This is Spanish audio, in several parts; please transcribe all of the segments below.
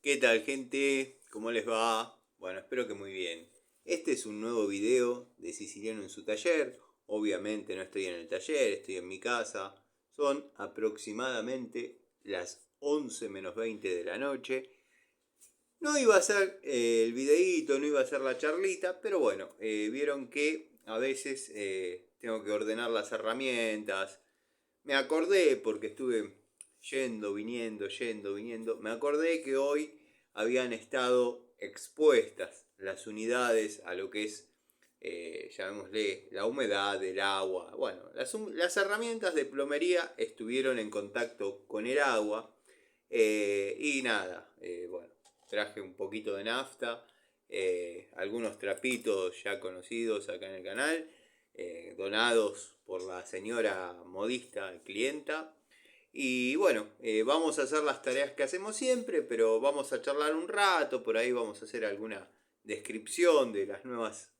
¿Qué tal, gente? ¿Cómo les va? Bueno, espero que muy bien. Este es un nuevo video de Siciliano en su taller. Obviamente no estoy en el taller, estoy en mi casa. Son aproximadamente las 11 menos 20 de la noche. No iba a ser el videíto, no iba a ser la charlita, pero bueno, vieron que a veces tengo que ordenar las herramientas. Me acordé, porque estuve yendo, viniendo, me acordé que hoy habían estado expuestas las unidades a lo que es, llamémosle, la humedad, el agua. Bueno, las herramientas de plomería estuvieron en contacto con el agua y nada, bueno, traje un poquito de nafta, algunos trapitos ya conocidos acá en el canal, donados por la señora modista clienta. Y bueno, vamos a hacer las tareas que hacemos siempre, pero vamos a charlar un rato, por ahí vamos a hacer alguna descripción de las nuevas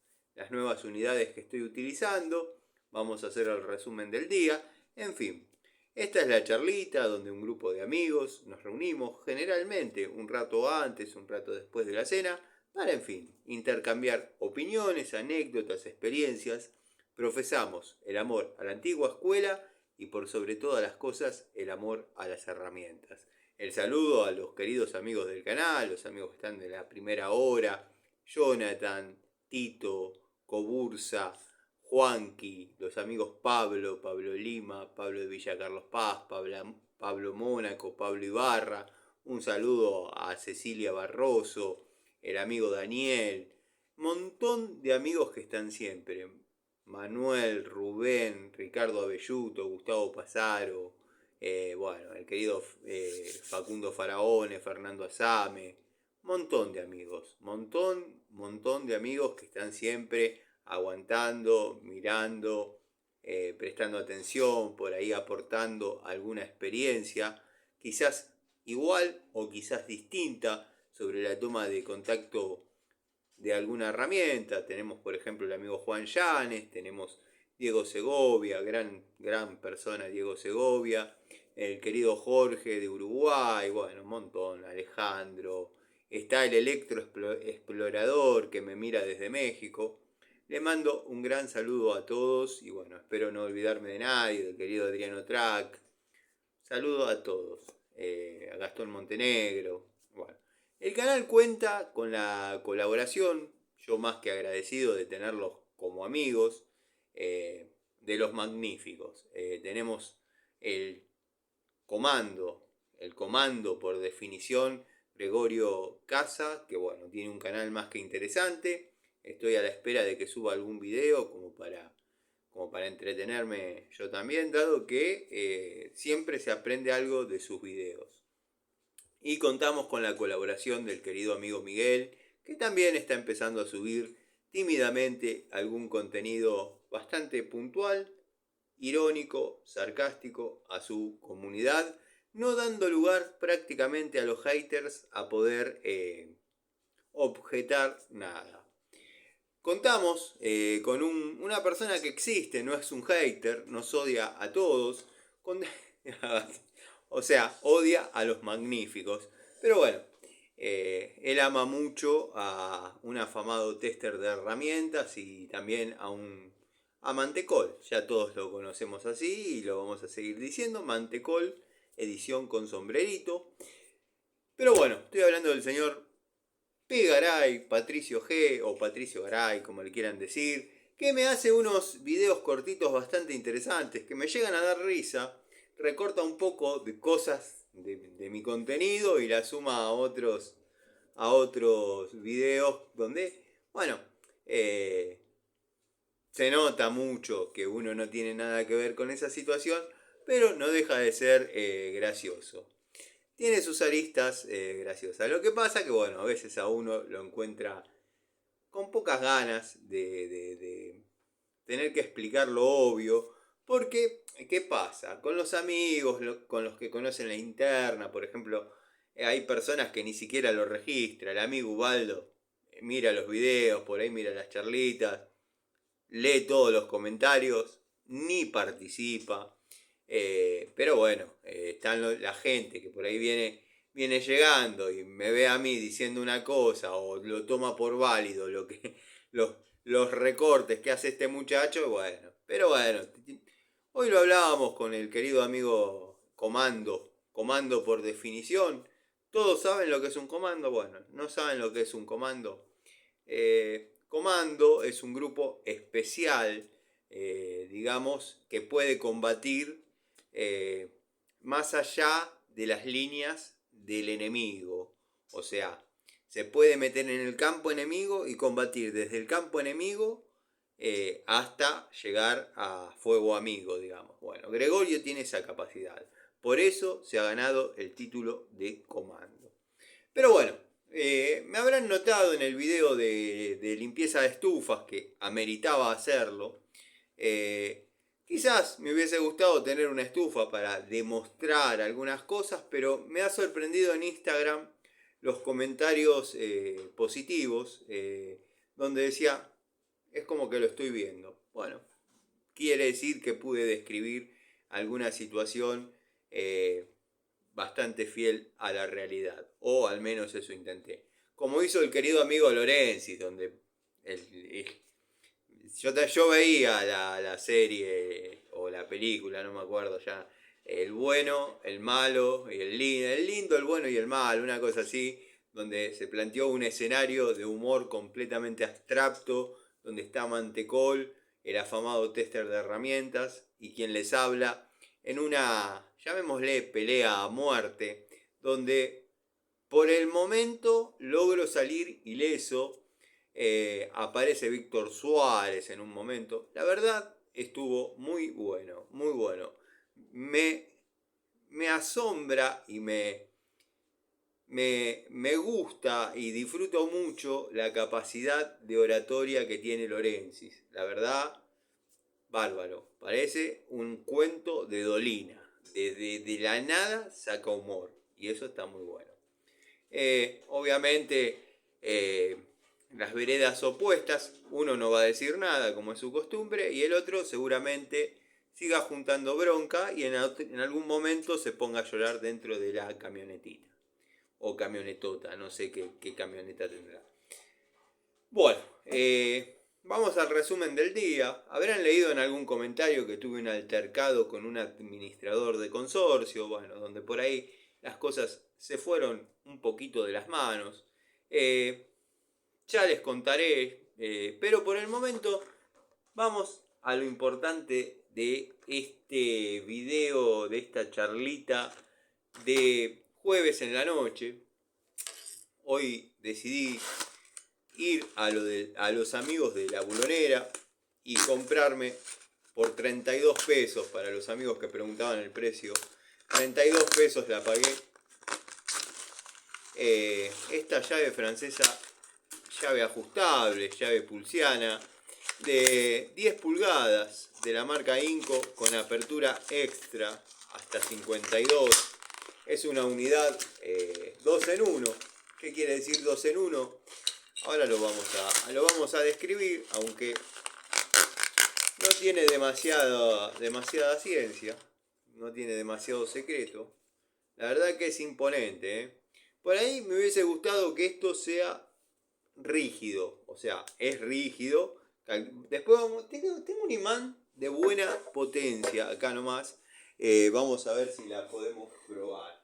unidades que estoy utilizando, vamos a hacer el resumen del día, en fin. Esta es la charlita donde un grupo de amigos nos reunimos generalmente un rato antes, un rato después de la cena, para, en fin, intercambiar opiniones, anécdotas, experiencias. Profesamos el amor a la antigua escuela y por sobre todas las cosas el amor a las herramientas. El saludo a los queridos amigos del canal, los amigos que están de la primera hora, Jonathan, Tito, Cobursa, Juanqui, los amigos Pablo Lima, Pablo de Villa Carlos Paz, Pablo Mónaco, Pablo Ibarra, un saludo a Cecilia Barroso, el amigo Daniel, montón de amigos que están siempre. Manuel, Rubén, Ricardo Abelluto, Gustavo Pasaro, bueno, el querido Facundo Faraone, Fernando Asame, montón de amigos, montón de amigos que están siempre aguantando, mirando, prestando atención, por ahí aportando alguna experiencia, quizás igual o quizás distinta sobre la toma de contacto de alguna herramienta. Tenemos, por ejemplo, el amigo Juan Llanes, tenemos Diego Segovia, gran persona Diego Segovia, el querido Jorge de Uruguay, bueno, un montón, Alejandro, está el electroexplorador que me mira desde México. Le mando un gran saludo a todos y bueno, espero no olvidarme de nadie, del querido Adriano Track. Saludo a todos. A Gastón Montenegro. Bueno, el canal cuenta con la colaboración, yo más que agradecido de tenerlos como amigos, de los magníficos. Tenemos el comando, el comando por definición, Gregorio Casa, que bueno, tiene un canal más que interesante. Estoy a la espera de que suba algún video como para entretenerme yo también, dado que siempre se aprende algo de sus videos. Y contamos con la colaboración del querido amigo Miguel, que también está empezando a subir tímidamente algún contenido bastante puntual, irónico, sarcástico a su comunidad, no dando lugar prácticamente a los haters a poder objetar nada. Contamos con una persona que existe, no es un hater, nos odia a todos, con, o sea, odia a los magníficos. Pero bueno, él ama mucho a un afamado tester de herramientas y también a Mantecol. Ya todos lo conocemos así y lo vamos a seguir diciendo. Mantecol, edición con sombrerito. Pero bueno, estoy hablando del señor P. Garay, Patricio G o Patricio Garay, como le quieran decir, que me hace unos videos cortitos bastante interesantes, que me llegan a dar risa, recorta un poco de cosas de mi contenido y la suma a otros videos donde, bueno, eh, se nota mucho que uno no tiene nada que ver con esa situación, pero no deja de ser gracioso. Tiene sus aristas graciosas. Lo que pasa que, bueno, a veces a uno lo encuentra con pocas ganas de tener que explicar lo obvio. Porque, ¿qué pasa? Con los amigos, con los que conocen la interna, por ejemplo, hay personas que ni siquiera lo registran. El amigo Ubaldo mira los videos, por ahí mira las charlitas, lee todos los comentarios, ni participa. Pero bueno, están la gente que por ahí viene llegando y me ve a mí diciendo una cosa o lo toma por válido los recortes que hace este muchacho, bueno. Pero bueno, hoy lo hablábamos con el querido amigo Comando. Comando por definición. ¿Todos saben lo que es un comando? Bueno, ¿no saben lo que es un comando? Comando es un grupo especial, digamos, que puede combatir más allá de las líneas del enemigo. O sea, se puede meter en el campo enemigo y combatir desde el campo enemigo hasta llegar a fuego amigo, digamos. Bueno, Gregorio tiene esa capacidad. Por eso se ha ganado el título de comando. Pero bueno, me habrán notado en el video de limpieza de estufas que ameritaba hacerlo. Quizás me hubiese gustado tener una estufa para demostrar algunas cosas, pero me ha sorprendido en Instagram los comentarios positivos, donde decía, es como que lo estoy viendo. Bueno, quiere decir que pude describir alguna situación bastante fiel a la realidad, o al menos eso intenté. Como hizo el querido amigo Lorenzi, donde yo veía la serie o la película, no me acuerdo ya, el bueno, el malo y el lindo, el bueno y el malo, una cosa así, donde se planteó un escenario de humor completamente abstracto, donde está Mantecol, el afamado tester de herramientas, y quien les habla, en una, llamémosle, pelea a muerte, donde por el momento logro salir ileso. Aparece Víctor Suárez en un momento. La verdad estuvo muy bueno, muy bueno. Me asombra y me gusta y disfruto mucho la capacidad de oratoria que tiene Lorenzi. La verdad, bárbaro. Parece un cuento de Dolina. De la nada saca humor. Y eso está muy bueno. Obviamente, las veredas opuestas, uno no va a decir nada como es su costumbre y el otro seguramente siga juntando bronca y en algún momento se ponga a llorar dentro de la camionetita o camionetota, no sé qué camioneta tendrá. Bueno, vamos al resumen del día. Habrán leído en algún comentario que tuve un altercado con un administrador de consorcio, bueno, donde por ahí las cosas se fueron un poquito de las manos. Ya les contaré, pero por el momento vamos a lo importante de este video, de esta charlita de jueves en la noche. Hoy decidí ir a los amigos de la Bulonera y comprarme por 32 pesos, para los amigos que preguntaban el precio, 32 pesos la pagué. Esta llave francesa, llave ajustable, llave pulsiana, de 10 pulgadas, de la marca Inco, con apertura extra hasta 52. Es una unidad 2 en 1. ¿Qué quiere decir 2 en 1? Ahora lo vamos a describir, aunque no tiene demasiada ciencia, no tiene demasiado secreto. La verdad que es imponente, ¿eh? Por ahí me hubiese gustado que esto sea rígido, o sea, es rígido. Después tengo un imán de buena potencia acá nomás. Vamos a ver si la podemos probar.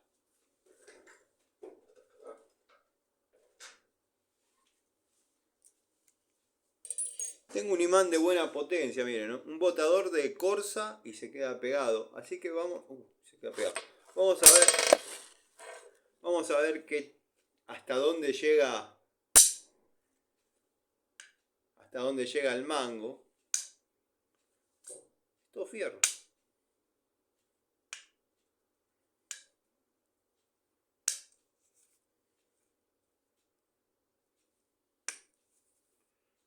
Tengo un imán de buena potencia, miren, ¿no? Un botador de Corsa y se queda pegado. Así que vamos... se queda pegado. Vamos a ver hasta dónde llega... Hasta dónde llega el mango. Todo fierro.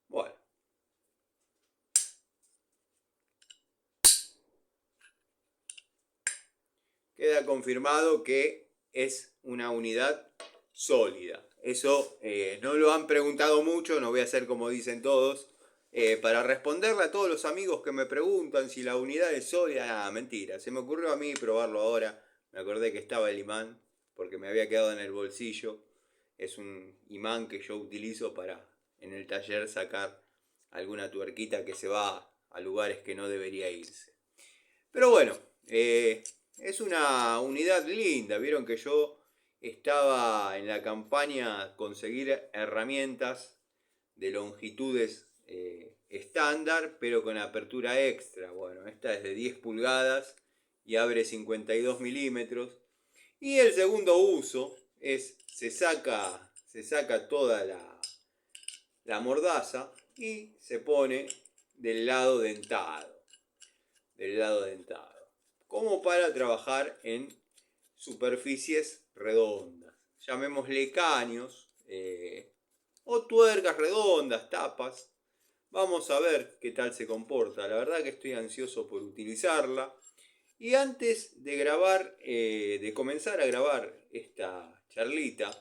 Bueno. Queda confirmado que es una unidad sólida. Eso no lo han preguntado mucho, no voy a hacer como dicen todos. Para responderle a todos los amigos que me preguntan si la unidad es sólida, nada, mentira. Se me ocurrió a mí probarlo ahora. Me acordé que estaba el imán. porque me había quedado en el bolsillo. Es un imán que yo utilizo para en el taller sacar alguna tuerquita que se va a lugares que no debería irse. Pero bueno, es una unidad linda. Vieron que yo estaba en la campaña conseguir herramientas de longitudes estándar, pero con apertura extra. Bueno, esta es de 10 pulgadas y abre 52 milímetros. Y el segundo uso es, se saca toda la mordaza y se pone del lado dentado. Como para trabajar en superficies redondas. Llamémosle caños o tuercas redondas, tapas. Vamos a ver qué tal se comporta. La verdad que estoy ansioso por utilizarla. Y antes de grabar, de comenzar a grabar esta charlita,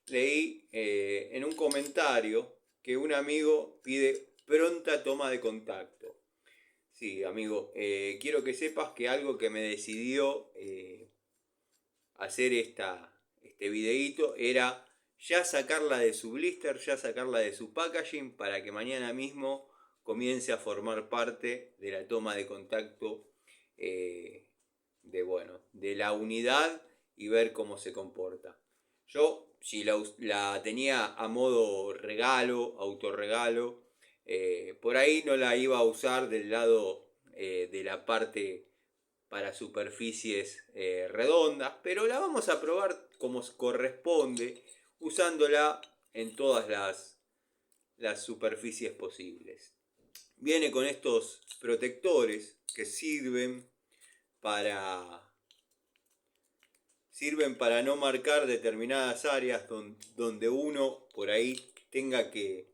leí en un comentario que un amigo pide pronta toma de contacto. Sí, amigo, quiero que sepas que algo que me decidió hacer este videíto era ya sacarla de su blister, ya sacarla de su packaging para que mañana mismo comience a formar parte de la toma de contacto de la unidad y ver cómo se comporta. Yo, si la tenía a modo regalo, autorregalo, por ahí no la iba a usar del lado de la parte para superficies redondas, pero la vamos a probar como corresponde, usándola en todas las superficies posibles. Viene con estos protectores que sirven para no marcar determinadas áreas donde uno por ahí tenga que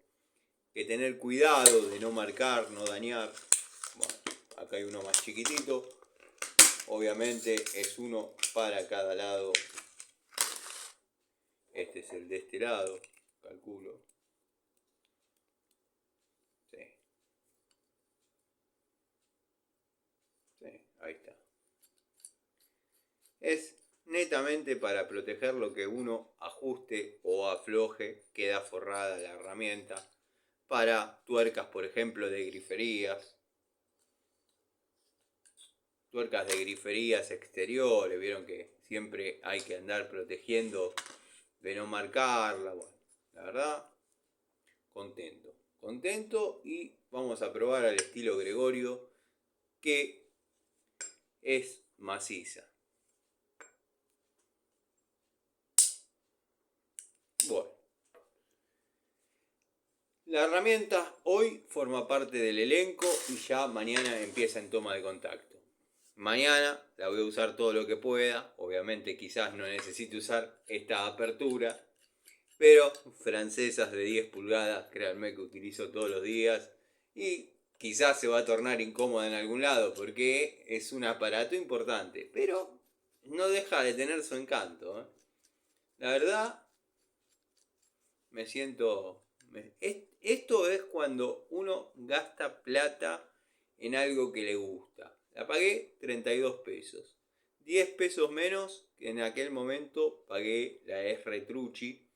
tener cuidado de no marcar, no dañar. Bueno, acá hay uno más chiquitito. Obviamente es uno para cada lado. Este es el de este lado, calculo. Sí. Sí, ahí está. Es netamente para proteger lo que uno ajuste o afloje, queda forrada la herramienta. Para tuercas, por ejemplo, de griferías. Tuercas de griferías exteriores, vieron que siempre hay que andar protegiendo de no marcarla. Bueno, la verdad, contento y vamos a probar al estilo Gregorio, que es maciza. Bueno, la herramienta hoy forma parte del elenco y ya mañana empieza en toma de contacto. Mañana la voy a usar todo lo que pueda. Obviamente quizás no necesite usar esta apertura, pero francesas de 10 pulgadas, créanme que utilizo todos los días y quizás se va a tornar incómoda en algún lado porque es un aparato importante, pero no deja de tener su encanto, ¿eh? La verdad, me siento... Esto es cuando uno gasta plata en algo que le gusta. La pagué 32 pesos. 10 pesos menos que en aquel momento pagué la R Trucci.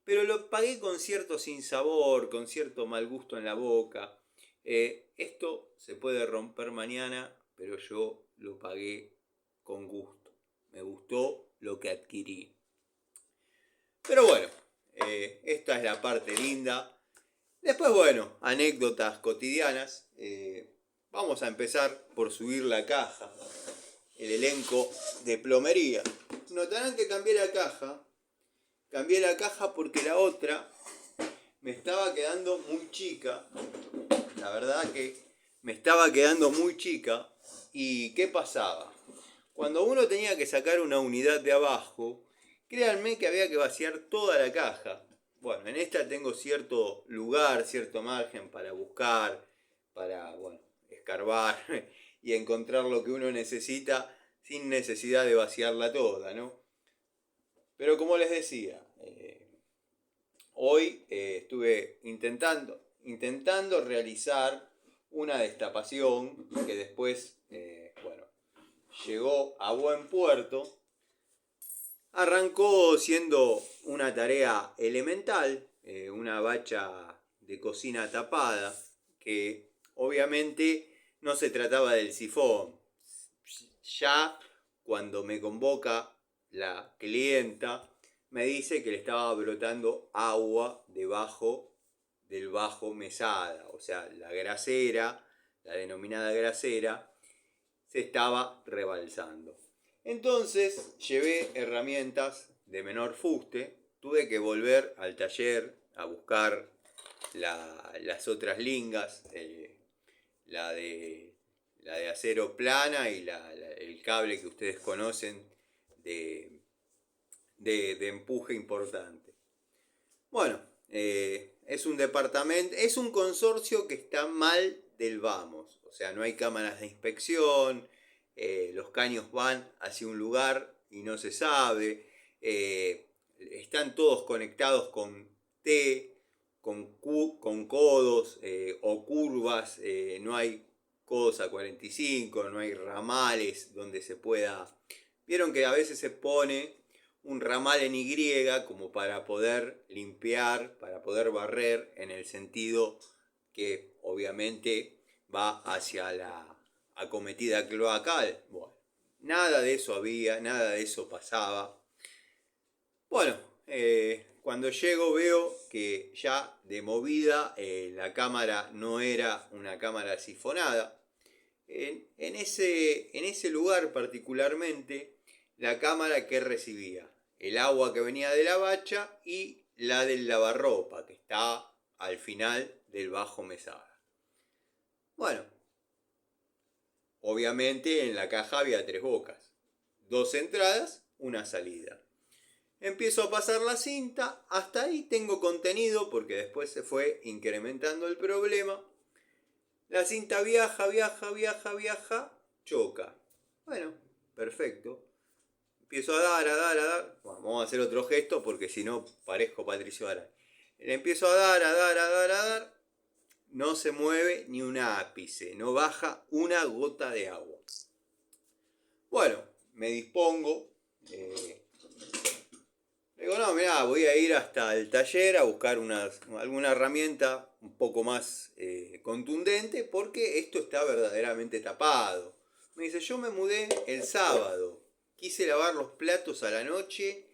Pero lo pagué con cierto sinsabor, con cierto mal gusto en la boca. Esto se puede romper mañana, pero yo lo pagué con gusto. Me gustó lo que adquirí. Pero bueno, esta es la parte linda. Después, bueno, anécdotas cotidianas. Vamos a empezar por subir la caja. El elenco de plomería. Notarán que cambié la caja. Cambié la caja porque la otra me estaba quedando muy chica. La verdad que me estaba quedando muy chica. ¿Y qué pasaba? Cuando uno tenía que sacar una unidad de abajo, créanme que había que vaciar toda la caja. Bueno, en esta tengo cierto lugar, cierto margen para buscar, para, bueno, escarbar y encontrar lo que uno necesita sin necesidad de vaciarla toda, ¿no? Pero como les decía, hoy estuve intentando realizar una destapación que después, bueno, llegó a buen puerto. Arrancó siendo una tarea elemental, una bacha de cocina tapada, que obviamente no se trataba del sifón. Ya cuando me convoca la clienta, me dice que le estaba brotando agua debajo del bajo mesada, o sea, la grasera, la denominada grasera, se estaba rebalsando. Entonces llevé herramientas de menor fuste, tuve que volver al taller a buscar las otras lingas, la, de, la de acero plana y el cable que ustedes conocen de empuje importante. Bueno, es un departamento, es un consorcio que está mal del vamos, o sea, no hay cámaras de inspección, los caños van hacia un lugar y no se sabe, están todos conectados con T, con codos o curvas, no hay codos a 45, no hay ramales donde se pueda... Vieron que a veces se pone un ramal en Y como para poder limpiar, para poder barrer, en el sentido que obviamente va hacia la acometida cloacal. Bueno, nada de eso había, nada de eso pasaba. Bueno, cuando llego veo que ya de movida la cámara no era una cámara sifonada. En ese lugar particularmente, la cámara que recibía el agua que venía de la bacha y la del lavarropa, que está al final del bajo mesada. Bueno, obviamente en la caja había 3 bocas, 2 entradas, una salida. Empiezo a pasar la cinta, hasta ahí tengo contenido porque después se fue incrementando el problema. La cinta viaja, choca. Bueno, perfecto. Empiezo a dar. Bueno, vamos a hacer otro gesto porque si no parezco Patricio Aray. Le empiezo a dar. No se mueve ni un ápice, no baja una gota de agua. Bueno, me dispongo. Digo, no, mirá, voy a ir hasta el taller a buscar alguna herramienta un poco más contundente porque esto está verdaderamente tapado. Me dice, yo me mudé el sábado, quise lavar los platos a la noche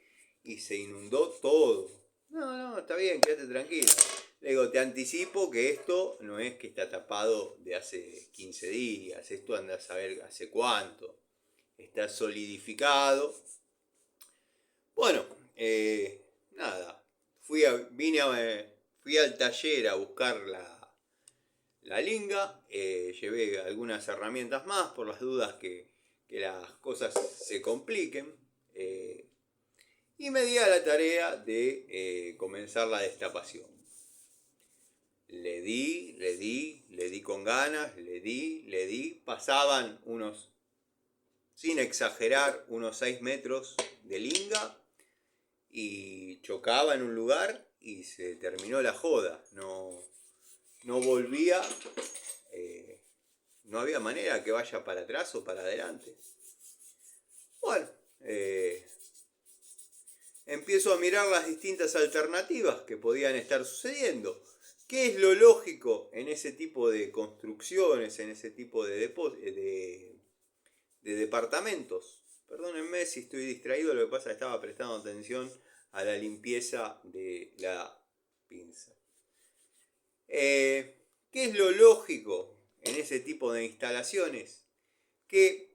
y se inundó todo. No, está bien, quédate tranquilo. Le digo, te anticipo que esto no es que está tapado de hace 15 días, esto anda a saber hace cuánto. Está solidificado. Bueno, nada, fui al taller a buscar la linga, llevé algunas herramientas más por las dudas que las cosas se compliquen, y me di a la tarea de comenzar la destapación. Le di con ganas, le di, pasaban unos, sin exagerar, unos 6 metros de linga y chocaba en un lugar y se terminó la joda. No volvía, no había manera que vaya para atrás o para adelante. Bueno, empiezo a mirar las distintas alternativas que podían estar sucediendo. ¿Qué es lo lógico en ese tipo de construcciones, en ese tipo de departamentos? Perdónenme si estoy distraído, lo que pasa es que estaba prestando atención a la limpieza de la pinza. ¿Qué es lo lógico en ese tipo de instalaciones? Que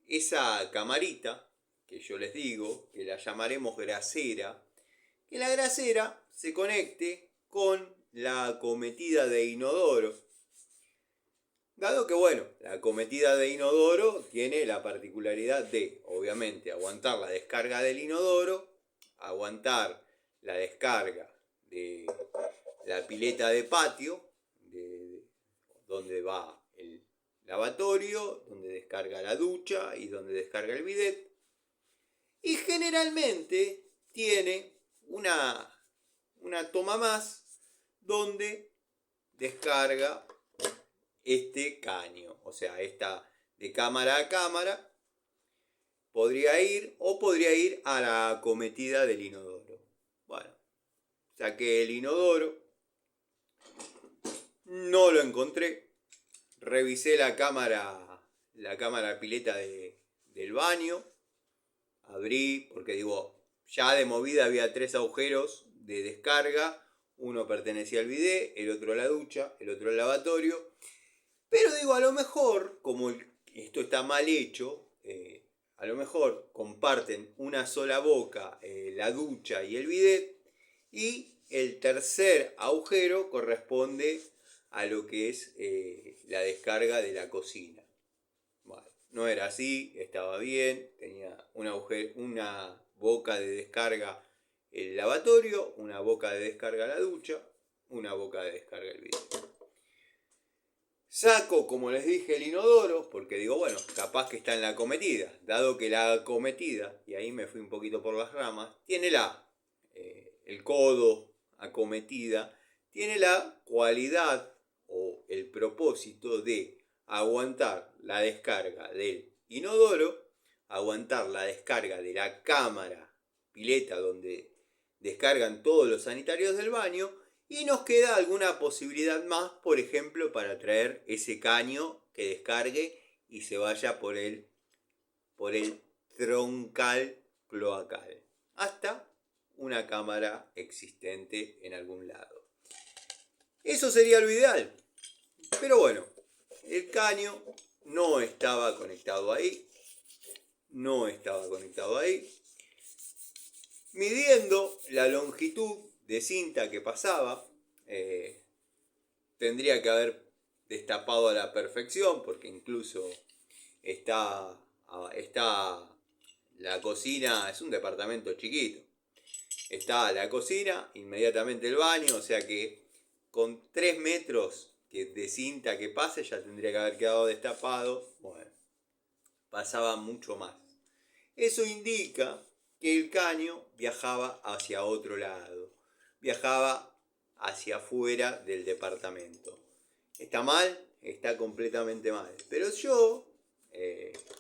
esa camarita, que yo les digo, que la llamaremos grasera, que la grasera se conecte con la acometida de inodoro. Dado que, bueno, la acometida de inodoro tiene la particularidad de, obviamente, aguantar la descarga del inodoro, aguantar la descarga de la pileta de patio, donde va el lavatorio, donde descarga la ducha y donde descarga el bidet. Y generalmente tiene una toma más donde descarga este caño, o sea, esta de cámara a cámara, podría ir, o podría ir a la acometida del inodoro. Bueno, saqué el inodoro, no lo encontré, revisé la cámara pileta del baño, abrí, porque digo, ya de movida había 3 agujeros de descarga, uno pertenecía al bidet, el otro a la ducha, el otro al lavatorio, pero digo, a lo mejor, como esto está mal hecho, a lo mejor comparten una sola boca la ducha y el bidet, y el tercer agujero corresponde a lo que es la descarga de la cocina. Bueno, no era así, estaba bien, tenía una boca de descarga el lavatorio, una boca de descarga la ducha, una boca de descarga el bidet. Saco, como les dije, el inodoro, porque digo, bueno, capaz que está en la acometida, dado que la acometida, y ahí me fui un poquito por las ramas, tiene el codo acometida, tiene la cualidad o el propósito de aguantar la descarga del inodoro, aguantar la descarga de la cámara pileta donde descargan todos los sanitarios del baño, y nos queda alguna posibilidad más, por ejemplo, para traer ese caño que descargue y se vaya por el troncal cloacal hasta una cámara existente en algún lado. Eso sería lo ideal. Pero bueno, el caño no estaba conectado ahí. No estaba conectado ahí. Midiendo la longitud de cinta que pasaba, tendría que haber destapado a la perfección, porque incluso está la cocina, es un departamento chiquito. Está la cocina, inmediatamente el baño, o sea que con 3 metros de cinta que pase ya tendría que haber quedado destapado. Bueno, pasaba mucho más. Eso indica que el caño viajaba hacia otro lado, viajaba hacia afuera del departamento. ¿Está mal? Está completamente mal. Pero yo,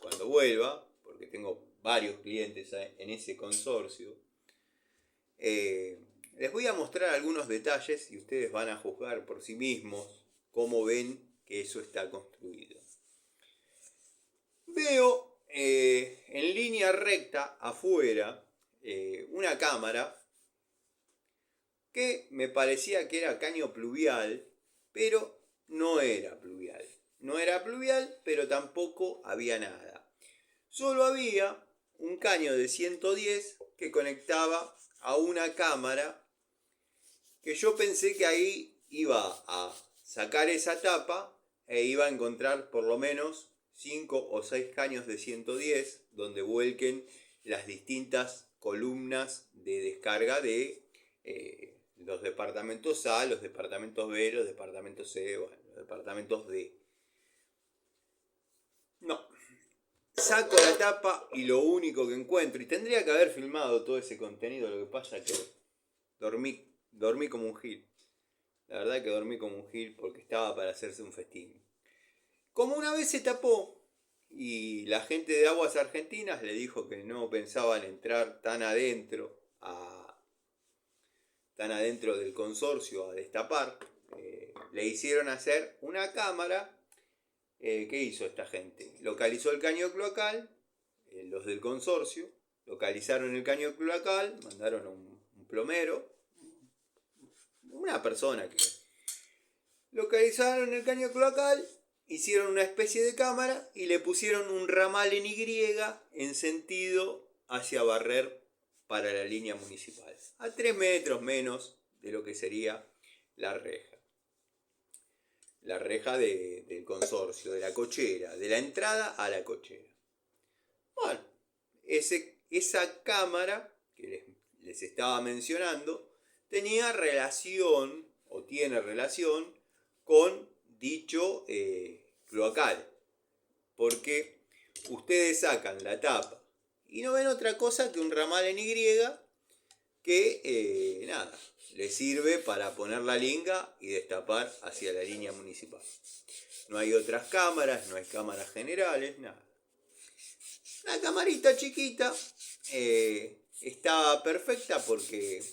cuando vuelva, porque tengo varios clientes en ese consorcio, les voy a mostrar algunos detalles y ustedes van a juzgar por sí mismos cómo ven que eso está construido. Veo en línea recta afuera una cámara que me parecía que era caño pluvial, pero no era pluvial. No era pluvial, pero tampoco había nada. Solo había un caño de 110 que conectaba a una cámara que yo pensé que ahí iba a sacar esa tapa e iba a encontrar por lo menos 5 o 6 caños de 110 donde vuelquen las distintas columnas de descarga de los departamentos A, los departamentos B, los departamentos C, bueno, los departamentos D. No. Saco la tapa y lo único que encuentro, y tendría que haber filmado todo ese contenido, lo que pasa es que dormí como un gil. La verdad que dormí como un gil porque estaba para hacerse un festín. Como una vez se tapó y la gente de Aguas Argentinas le dijo que no pensaban entrar tan adentro del consorcio a destapar, le hicieron hacer una cámara. ¿Qué hizo esta gente? Localizó el caño cloacal, los del consorcio, localizaron el caño cloacal, mandaron a un plomero, una persona que localizaron el caño cloacal, hicieron una especie de cámara y le pusieron un ramal en Y en sentido hacia Barrer para la línea municipal, a 3 metros menos de lo que sería la reja. La reja del consorcio, de la cochera, de la entrada a la cochera. Bueno, esa cámara que les estaba mencionando tenía relación, o tiene relación, con dicho cloacal. Porque ustedes sacan la tapa y no ven otra cosa que un ramal en Y que, nada, le sirve para poner la linga y destapar hacia la línea municipal. No hay otras cámaras, no hay cámaras generales, nada. La camarita chiquita estaba perfecta porque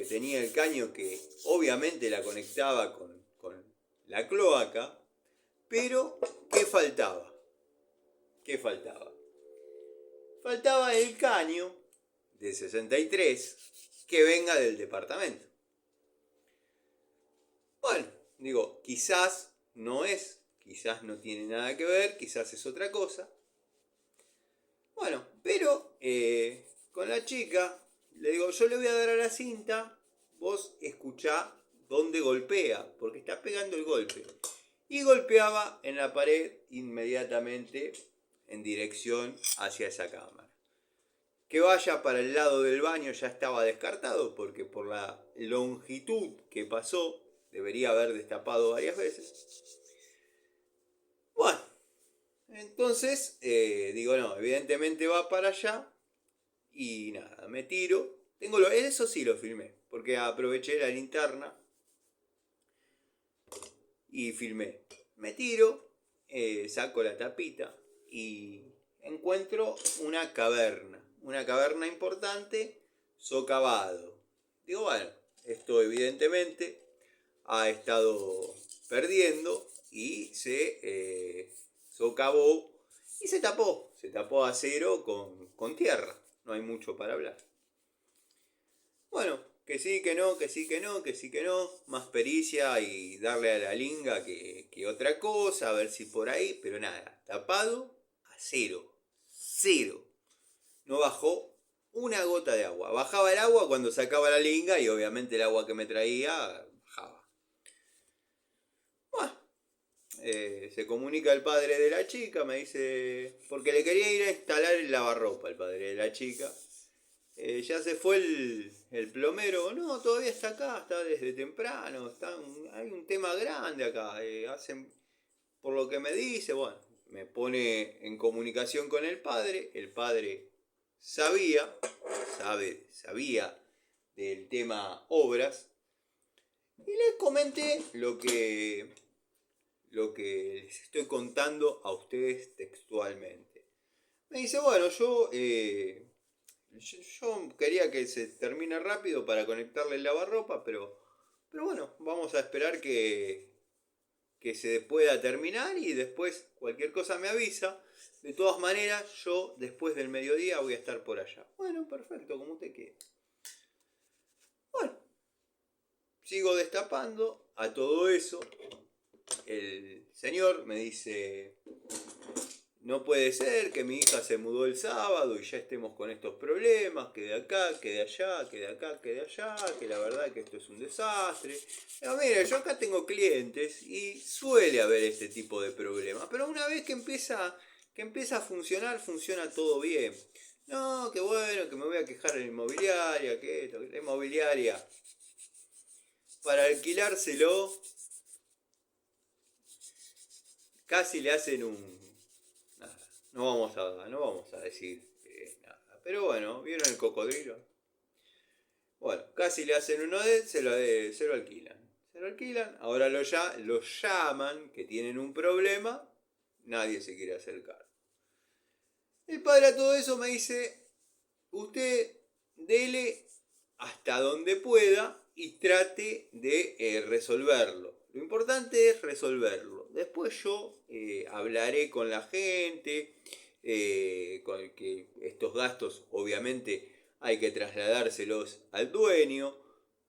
tenía el caño que obviamente la conectaba con la cloaca, pero ¿qué faltaba? ¿Qué faltaba? Faltaba el caño de 63 que venga del departamento. Bueno, digo, quizás no es, quizás no tiene nada que ver, quizás es otra cosa. Bueno, pero con la chica le digo, yo le voy a dar a la cinta, vos escuchá dónde golpea, porque está pegando el golpe. Y golpeaba en la pared inmediatamente en dirección hacia esa cámara. Que vaya para el lado del baño ya estaba descartado, porque por la longitud que pasó debería haber destapado varias veces. Bueno, entonces digo, no, evidentemente va para allá. Y nada, me tiro. Eso sí lo filmé, porque aproveché la linterna y filmé. Me tiro, saco la tapita y encuentro una caverna importante, socavado. Digo, bueno, esto evidentemente ha estado perdiendo y se socavó y se tapó a cero con tierra. No hay mucho para hablar. Bueno, que sí, que no, que sí, que no, que sí, que no. Más pericia y darle a la linga que otra cosa, a ver si por ahí, pero nada, tapado a cero. Cero. No bajó una gota de agua. Bajaba el agua cuando sacaba la linga y obviamente el agua que me traía bajaba. Bueno, se comunica el padre de la chica, me dice, porque le quería ir a instalar el lavarropa el padre de la chica. Ya se fue el plomero, no, todavía está acá, está desde temprano, hay un tema grande acá, por lo que me dice, bueno, me pone en comunicación con el padre sabía del tema obras, y les comenté lo que les estoy contando a ustedes textualmente. Me dice, bueno, yo quería que se termine rápido para conectarle el lavarropa, pero bueno, vamos a esperar que se pueda terminar y después cualquier cosa me avisa. De todas maneras, yo después del mediodía voy a estar por allá. Bueno, perfecto, como usted quiera. Bueno, sigo destapando a todo eso. El señor me dice, no puede ser que mi hija se mudó el sábado y ya estemos con estos problemas, que de acá, que de allá, que de acá, que de allá, que la verdad que esto es un desastre. Pero mire, yo acá tengo clientes y suele haber este tipo de problemas, pero una vez que empieza a funcionar, funciona todo bien. No, que bueno, que me voy a quejar en la inmobiliaria, que esto, la inmobiliaria, para alquilárselo, casi le hacen un... No vamos a decir nada. Pero bueno, ¿vieron el cocodrilo? Bueno, casi le hacen uno de se lo alquilan. Se lo alquilan, ahora lo llaman, que tienen un problema, nadie se quiere acercar. El padre a todo eso me dice, usted dele hasta donde pueda y trate de resolverlo. Lo importante es resolverlo. Después yo hablaré con la gente, con que estos gastos obviamente hay que trasladárselos al dueño,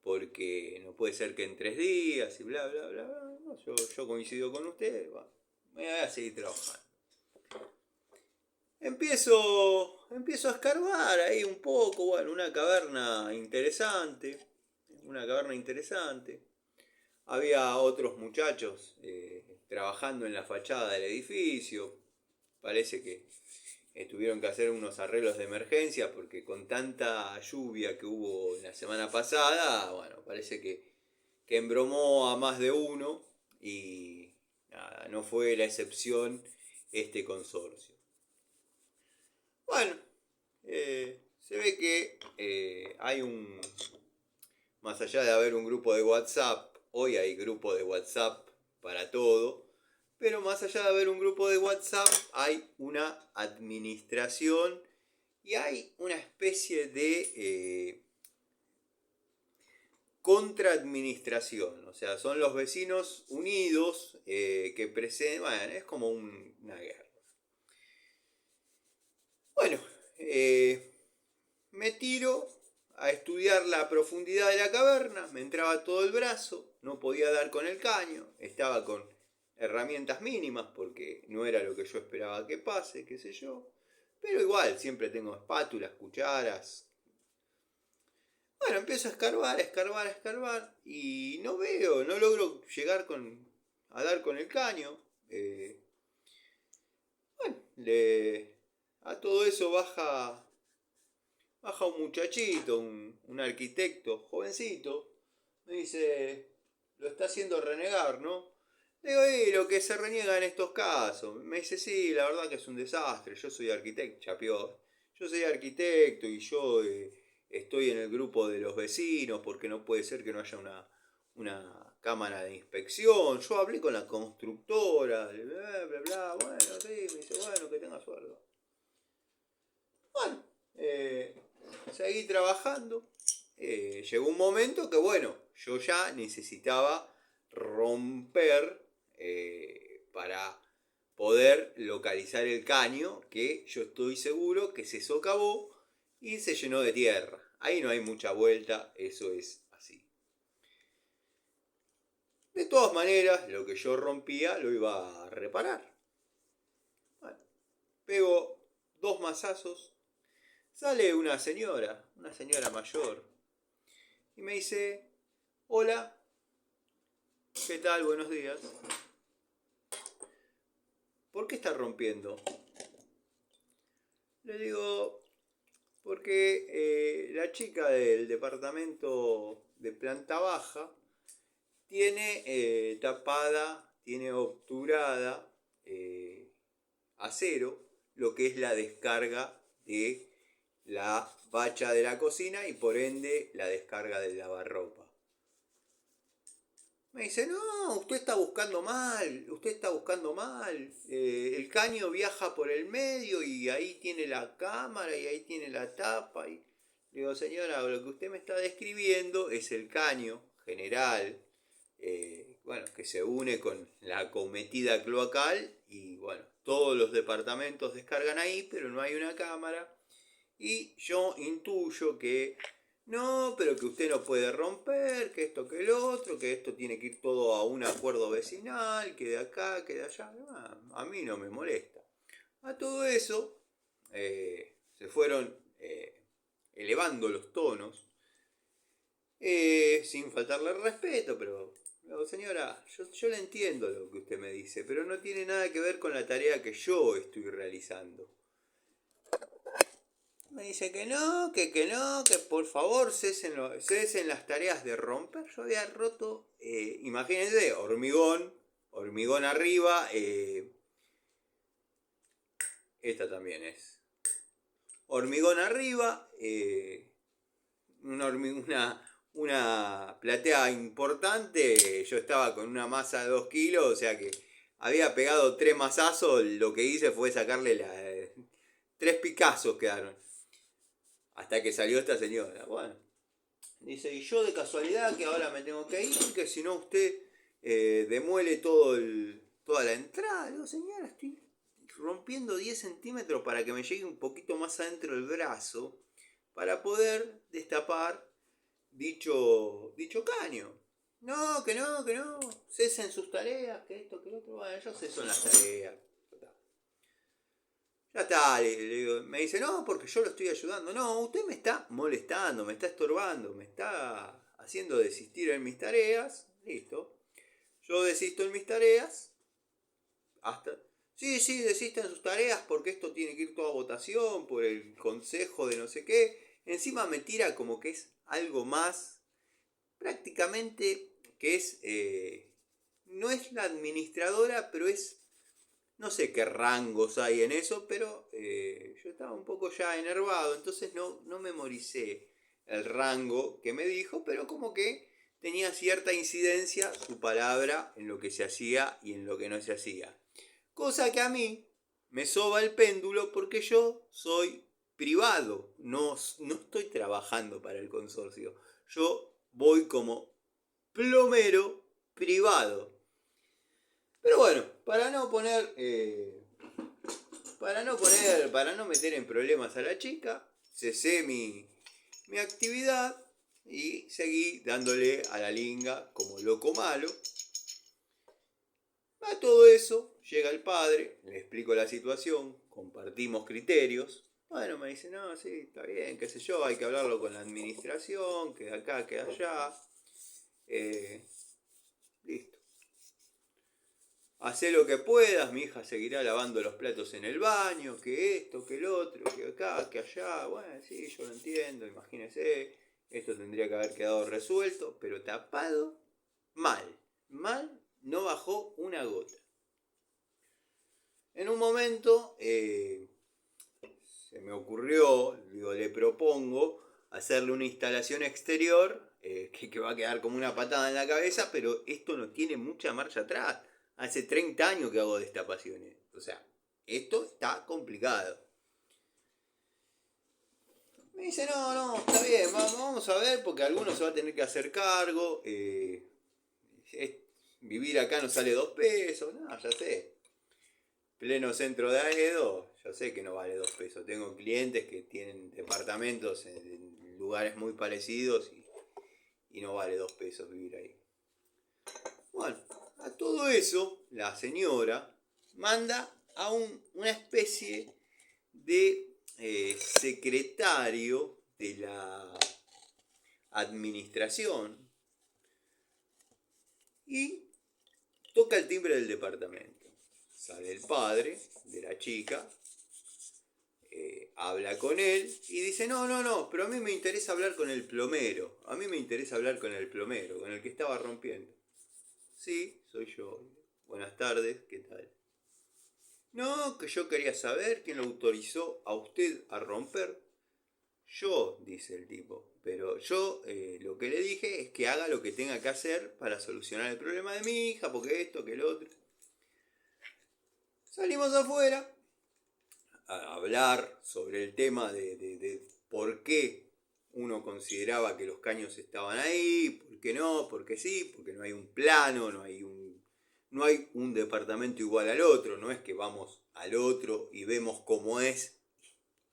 porque no puede ser que en 3 días y bla, bla, bla, bla. No, yo coincido con usted, me voy a seguir trabajando. Empiezo a escarbar ahí un poco, bueno, una caverna interesante. Había otros muchachos trabajando en la fachada del edificio. Parece que tuvieron que hacer unos arreglos de emergencia porque con tanta lluvia que hubo la semana pasada, bueno, parece que embromó a más de uno y nada, no fue la excepción este consorcio. Bueno, se ve que más allá de haber un grupo de WhatsApp, hoy hay grupo de WhatsApp para todo, Pero más allá de haber un grupo de WhatsApp, hay una administración y hay una especie de contraadministración. O sea, son los vecinos unidos que presentan. Bueno, es como una guerra. Bueno, me tiro a estudiar la profundidad de la caverna, me entraba todo el brazo, no podía dar con el caño, estaba con herramientas mínimas porque no era lo que yo esperaba que pase, qué sé yo. Pero igual, siempre tengo espátulas, cucharas. Bueno, empiezo a escarbar, a escarbar, a escarbar y no veo, no logro llegar a dar con el caño. Bueno, a todo eso baja un muchachito, un arquitecto jovencito, me dice, lo está haciendo renegar, ¿no? Le digo, lo que se reniega en estos casos. Me dice, sí, la verdad que es un desastre, yo soy arquitecto, chapeó. Yo soy arquitecto y yo estoy en el grupo de los vecinos porque no puede ser que no haya una cámara de inspección. Yo hablé con la constructora, bla, bla, bla, bueno, sí, me dice, bueno, que tenga suerte. Bueno, seguí trabajando. Llegó un momento que, bueno, yo ya necesitaba romper para poder localizar el caño, que yo estoy seguro que se socavó y se llenó de tierra. Ahí no hay mucha vuelta, eso es así. De todas maneras, lo que yo rompía lo iba a reparar. Bueno, pego 2 mazazos. Sale una señora mayor, y me dice, hola, ¿qué tal? Buenos días. ¿Por qué está rompiendo? Le digo, porque la chica del departamento de planta baja tiene tapada, tiene obturada acero, lo que es la descarga de la bacha de la cocina y por ende la descarga del lavarropa. Me dice, no, usted está buscando mal, el caño viaja por el medio y ahí tiene la cámara y ahí tiene la tapa. Y digo, señora, lo que usted me está describiendo es el caño general, bueno, que se une con la acometida cloacal y bueno, todos los departamentos descargan ahí, pero no hay una cámara. Y yo intuyo que no, pero que usted no puede romper, que esto, que el otro, que esto tiene que ir todo a un acuerdo vecinal, que de acá, que de allá. A mí no me molesta. A todo eso se fueron elevando los tonos, sin faltarle el respeto, pero señora, yo le entiendo lo que usted me dice, pero no tiene nada que ver con la tarea que yo estoy realizando. Me dice que no, que por favor cesen las tareas de romper. Yo había roto, imagínense, hormigón arriba, esta también es. Hormigón arriba, una platea importante, yo estaba con una masa de 2 kilos, o sea que había pegado 3 mazazos, lo que hice fue sacarle 3 picazos quedaron. Hasta que salió esta señora. Bueno, dice, y yo de casualidad que ahora me tengo que ir, que si no usted demuele toda la entrada. Digo, señora, estoy rompiendo 10 centímetros para que me llegue un poquito más adentro del brazo para poder destapar dicho caño. No, que no, cesen sus tareas, que esto, que lo otro. Bueno, yo ceso en las tareas. Ya está, le digo, me dice, no, porque yo lo estoy ayudando. No, usted me está molestando, me está estorbando, me está haciendo desistir en mis tareas. Listo. Yo desisto en mis tareas. Hasta. Sí, desista en sus tareas porque esto tiene que ir todo a votación por el consejo de no sé qué. Encima me tira como que es algo más. Prácticamente que es. No es la administradora, pero es. No sé qué rangos hay en eso, pero yo estaba un poco ya enervado, entonces no memoricé el rango que me dijo, pero como que tenía cierta incidencia su palabra en lo que se hacía y en lo que no se hacía. Cosa que a mí me soba el péndulo porque yo soy privado, no estoy trabajando para el consorcio. Yo voy como plomero privado. Pero bueno, para no meter en problemas a la chica, cesé mi actividad y seguí dándole a la linga como loco malo. A todo eso llega el padre, le explico la situación, compartimos criterios. Bueno, me dice, no, sí, está bien, qué sé yo, hay que hablarlo con la administración, que de acá, que de allá. Listo. Hacé lo que puedas, mi hija seguirá lavando los platos en el baño, que esto, que el otro, que acá, que allá. Bueno, sí, yo lo entiendo, imagínese, esto tendría que haber quedado resuelto, pero tapado, mal, no bajó una gota. En un momento se me ocurrió, le propongo hacerle una instalación exterior que va a quedar como una patada en la cabeza, pero esto no tiene mucha marcha atrás. Hace 30 años que hago destapaciones. O sea, esto está complicado. Me dice, no, está bien, vamos a ver, porque alguno se va a tener que hacer cargo. Vivir acá no sale 2 pesos. No, ya sé. Pleno centro de Aedo, yo sé que no vale 2 pesos. Tengo clientes que tienen departamentos en lugares muy parecidos y no vale 2 pesos vivir ahí. Bueno, a todo eso, la señora manda a una especie de secretario de la administración y toca el timbre del departamento. Sale el padre de la chica, habla con él y dice, no, pero a mí me interesa hablar con el plomero. A mí me interesa hablar con el plomero, con el que estaba rompiendo. Sí, soy yo. Buenas tardes, ¿qué tal? No, que yo quería saber quién lo autorizó a usted a romper. Yo, dice el tipo, pero yo lo que le dije es que haga lo que tenga que hacer para solucionar el problema de mi hija, porque esto, que el otro. Salimos afuera a hablar sobre el tema de por qué uno consideraba que los caños estaban ahí, por qué no, por qué sí, porque no hay un plano, no hay un departamento igual al otro, no es que vamos al otro y vemos cómo es,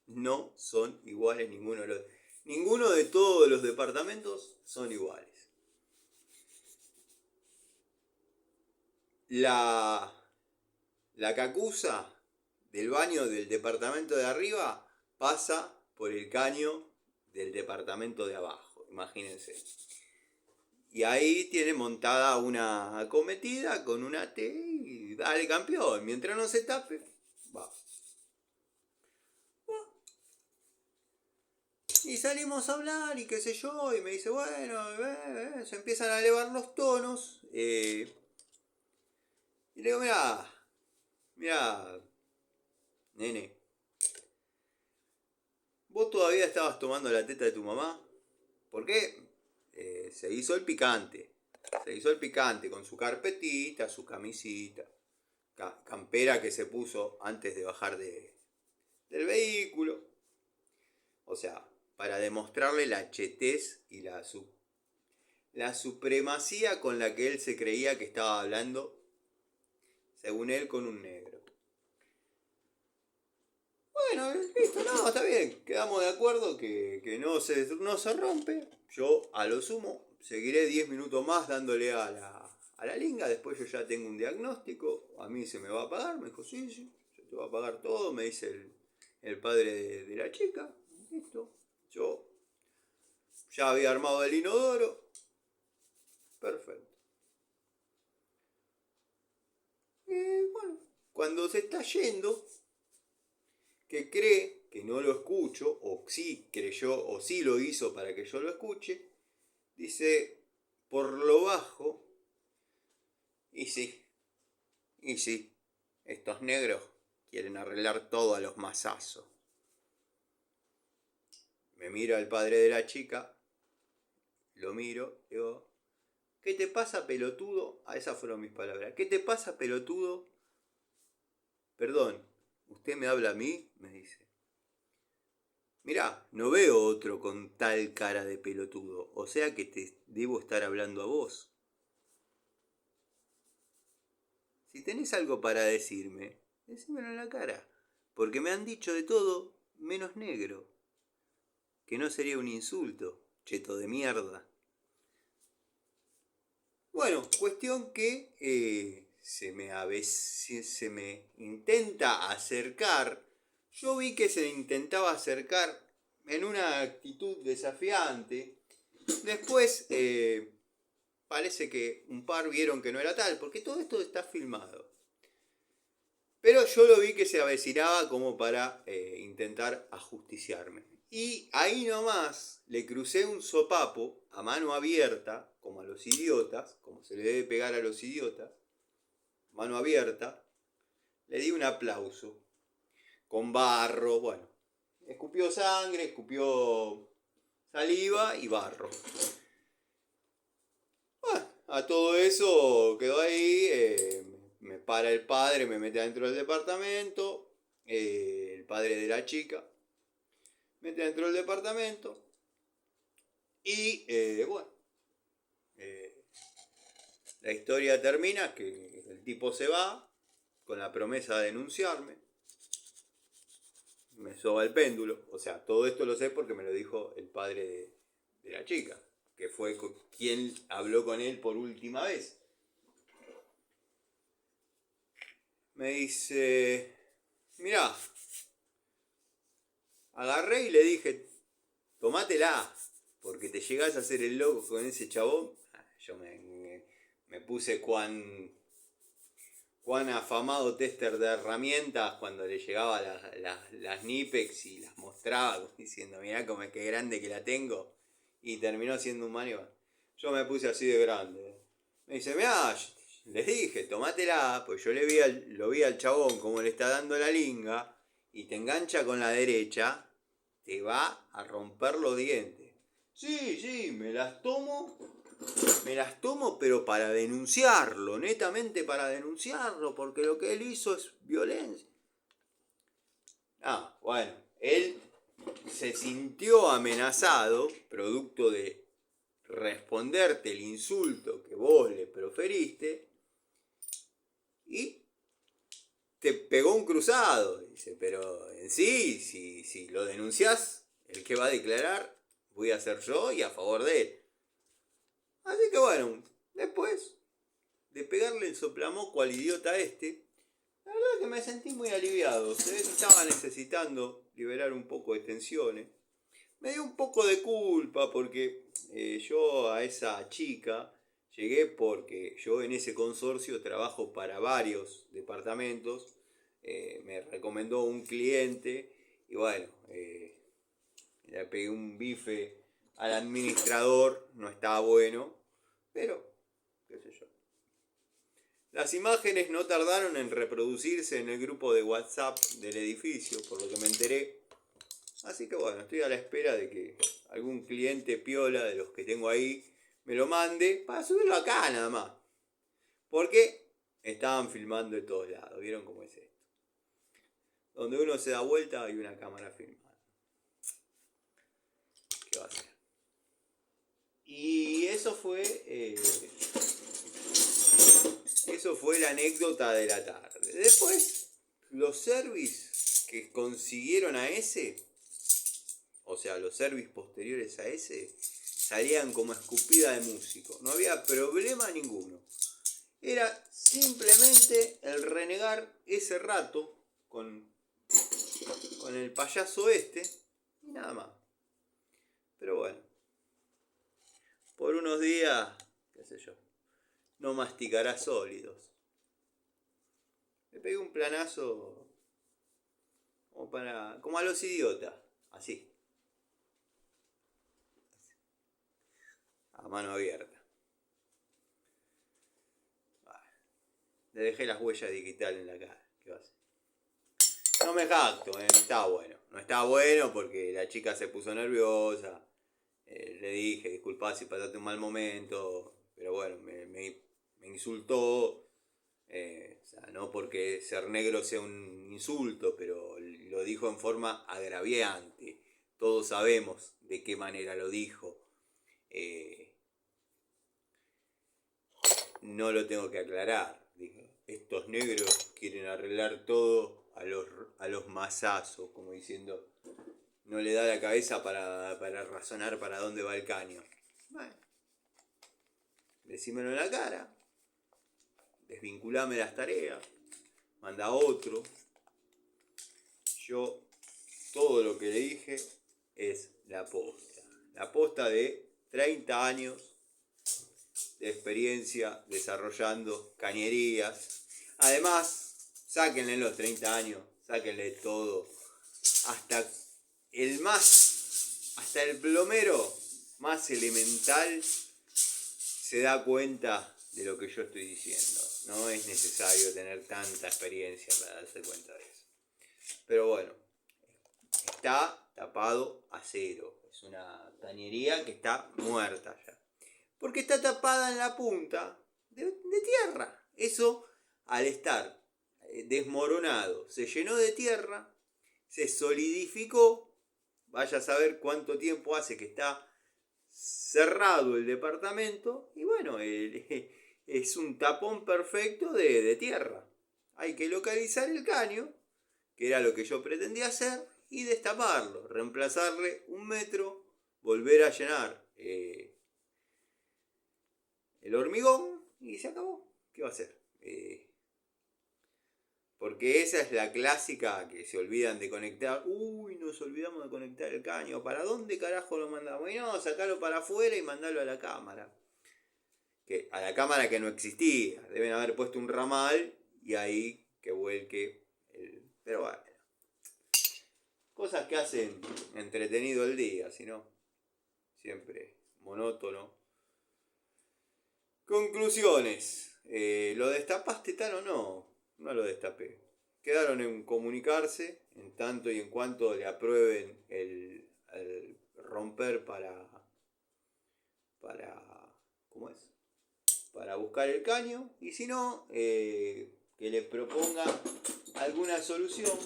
no son iguales ninguno de los. Ninguno de todos los departamentos son iguales. La cacuza del baño del departamento de arriba pasa por el caño del departamento de abajo, imagínense. Y ahí tiene montada una acometida con una T y dale campeón, mientras no se tape, va. Y salimos a hablar y qué sé yo, y me dice, bueno, se empiezan a elevar los tonos. Y le digo, mirá, nene, vos todavía estabas tomando la teta de tu mamá. ¿Por qué? Se hizo el picante. Se hizo el picante con su carpetita, su camisita, campera que se puso antes de bajar del vehículo. O sea, para demostrarle la chetez y la supremacía con la que él se creía que estaba hablando, según él, con un negro. Bueno, listo, no, está bien. Quedamos de acuerdo que no se rompe. Yo, a lo sumo, seguiré 10 minutos más dándole a la linga. Después yo ya tengo un diagnóstico. A mí se me va a pagar. Me dijo, sí, se te va a pagar todo. Me dice el padre de la chica. Listo. Yo ya había armado el inodoro. Perfecto. Y bueno, cuando se está yendo, que cree que no lo escucho, o sí creyó, o sí lo hizo para que yo lo escuche, dice, por lo bajo, y sí, estos negros quieren arreglar todo a los mazazos. Me miro al padre de la chica, lo miro, digo, ¿Qué te pasa, pelotudo? Ah, esas fueron mis palabras. ¿Qué te pasa, pelotudo? Perdón, ¿usted me habla a mí? Me dice. Mirá, no veo otro con tal cara de pelotudo, o sea que te debo estar hablando a vos. Si tenés algo para decirme, decímelo en la cara, porque me han dicho de todo menos negro, que no sería un insulto, cheto de mierda. Bueno, cuestión que se me intenta acercar. Yo vi que se intentaba acercar en una actitud desafiante. Después parece que un par vieron que no era tal, porque todo esto está filmado. Pero yo lo vi que se avecinaba como para intentar ajusticiarme. Y ahí nomás le crucé un sopapo a mano abierta, como a los idiotas, como se le debe pegar a los idiotas, mano abierta, le di un aplauso, con barro, bueno, escupió sangre, escupió saliva y barro. Bueno, a todo eso quedó ahí, me para el padre, me mete adentro del departamento, el padre de la chica, mete dentro del departamento y bueno, la historia termina que el tipo se va con la promesa de denunciarme, me soba el péndulo, o sea, todo esto lo sé porque me lo dijo el padre de la chica, que fue quien habló con él por última vez. Me dice, mirá, agarré y le dije, tomátela, porque te llegás a hacer el loco con ese chabón. Yo me puse cuán afamado tester de herramientas cuando le llegaba las Nipex y las mostraba diciendo, mirá como que grande que la tengo, y terminó siendo un manual. Yo me puse así de grande. Me dice, mirá, les dije, tomátela, pues yo lo vi al chabón como le está dando la linga y te engancha con la derecha, te va a romper los dientes. Sí, me las tomo, pero para denunciarlo, netamente para denunciarlo, porque lo que él hizo es violencia. Ah, bueno, él se sintió amenazado, producto de responderte el insulto que vos le proferiste, y te pegó un cruzado. Dice, pero en sí, si lo denunciás, el que va a declarar voy a ser yo y a favor de él. Así que bueno, después de pegarle el soplamoco al idiota este, la verdad es que me sentí muy aliviado. Se ve que estaba necesitando liberar un poco de tensiones. Me dio un poco de culpa porque yo a esa chica llegué porque yo en ese consorcio trabajo para varios departamentos. Me recomendó un cliente y bueno, le pegué un bife al administrador, no estaba bueno, pero qué sé yo. Las imágenes no tardaron en reproducirse en el grupo de WhatsApp del edificio, por lo que me enteré. Así que bueno, estoy a la espera de que algún cliente piola de los que tengo ahí me lo mande para subirlo acá nada más. Porque estaban filmando de todos lados, ¿vieron cómo es esto? Donde uno se da vuelta hay una cámara filmando. ¿Qué va a hacer? Y eso fue la anécdota de la tarde. Después, los service que consiguieron a ese, o sea, los service posteriores a ese, salían como escupida de músico. No había problema ninguno. Era simplemente el renegar ese rato con el payaso este y nada más. Pero bueno, por unos días, qué sé yo, no masticará sólidos. Le pegué un planazo como a los idiotas, así, a mano abierta. Le dejé las huellas digitales en la cara. ¿Qué va a hacer? No me jacto, no estaba bueno. No estaba bueno porque la chica se puso nerviosa. Le dije, disculpá si pasaste un mal momento, pero bueno, me insultó. O sea, no porque ser negro sea un insulto, pero lo dijo en forma agraviante. Todos sabemos de qué manera lo dijo. No lo tengo que aclarar. Dijo, estos negros quieren arreglar todo a los mazazos, como diciendo, no le da la cabeza para razonar para dónde va el caño. Bueno, decímelo en la cara, desvinculame las tareas, manda otro. Yo todo lo que le dije es la posta de 30 años de experiencia desarrollando cañerías. Además, sáquenle los 30 años, sáquenle todo, hasta el plomero más elemental se da cuenta de lo que yo estoy diciendo. No es necesario tener tanta experiencia para darse cuenta de eso. Pero bueno, está tapado a cero. Es una cañería que está muerta ya. Porque está tapada en la punta de tierra. Eso, al estar desmoronado, se llenó de tierra, se solidificó. Vaya a saber cuánto tiempo hace que está cerrado el departamento. Y bueno, es un tapón perfecto de tierra. Hay que localizar el caño, que era lo que yo pretendía hacer, y destaparlo, reemplazarle 1 metro, volver a llenar el hormigón y se acabó. ¿Qué va a hacer? Porque esa es la clásica que se olvidan de conectar. Uy, nos olvidamos de conectar el caño. ¿Para dónde carajo lo mandamos? Y no, sacarlo para afuera y mandarlo a la cámara. A la cámara que no existía. Deben haber puesto un ramal y ahí que vuelque Pero bueno. Cosas que hacen entretenido el día, si no, siempre monótono. Conclusiones. ¿Lo destapaste tal o no? No lo destapé. Quedaron en comunicarse en tanto y en cuanto le aprueben el romper para ¿cómo es? Para buscar el caño. Y si no, que le proponga alguna solución.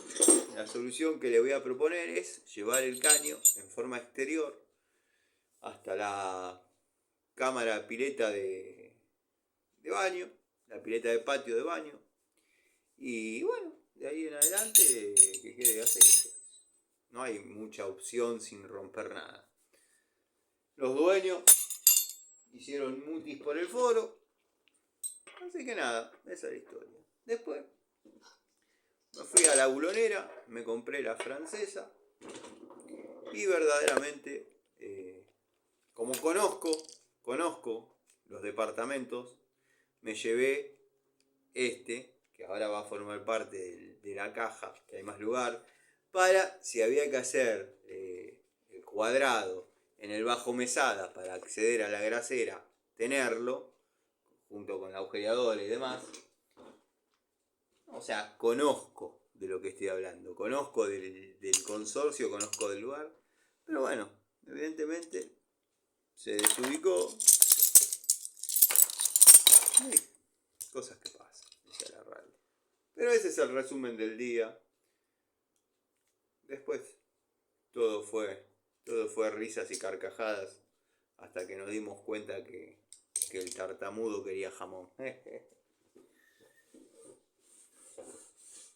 La solución que le voy a proponer es llevar el caño en forma exterior hasta la cámara pileta de baño, la pileta de patio de baño. Y bueno, de ahí en adelante que quede así. No hay mucha opción sin romper nada. Los dueños hicieron mutis por el foro. Así que nada, esa es la historia. Después me fui a la bulonera, me compré la francesa. Y verdaderamente, como conozco los departamentos, me llevé que ahora va a formar parte de la caja, que hay más lugar, para si había que hacer el cuadrado en el bajo mesada para acceder a la grasera, tenerlo, junto con la agujereadora y demás. O sea, conozco de lo que estoy hablando, conozco del consorcio, conozco del lugar, pero bueno, evidentemente se desubicó. Hay cosas que pasan, decía la radio. Pero ese es el resumen del día. Después todo fue risas y carcajadas hasta que nos dimos cuenta que el tartamudo quería jamón.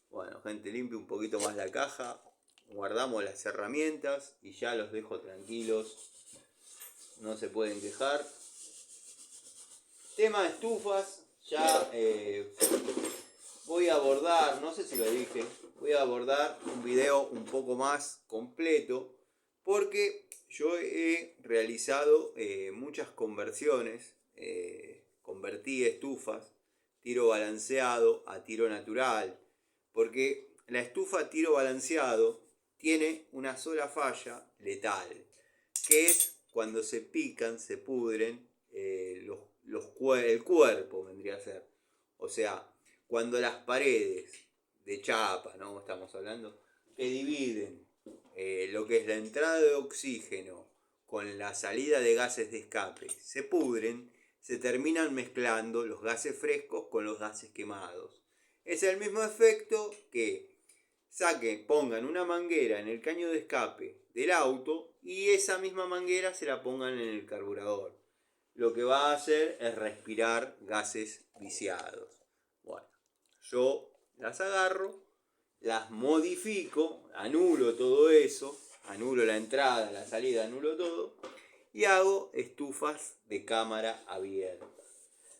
Bueno, gente, limpia un poquito más la caja, guardamos las herramientas y ya los dejo tranquilos. No se pueden quejar. Tema estufas, ya voy a abordar, no sé si lo dije, voy a abordar un video un poco más completo porque yo he realizado muchas conversiones, convertí estufas, tiro balanceado a tiro natural, porque la estufa tiro balanceado tiene una sola falla letal, que es cuando se pican, se pudren el cuerpo, vendría a ser. O sea, cuando las paredes de chapa, ¿no? Estamos hablando, que dividen lo que es la entrada de oxígeno con la salida de gases de escape, se pudren, se terminan mezclando los gases frescos con los gases quemados. Es el mismo efecto que pongan una manguera en el caño de escape del auto y esa misma manguera se la pongan en el carburador. Lo que va a hacer es respirar gases viciados. Bueno, yo las agarro, las modifico, anulo todo eso, anulo la entrada, la salida, anulo todo y hago estufas de cámara abierta.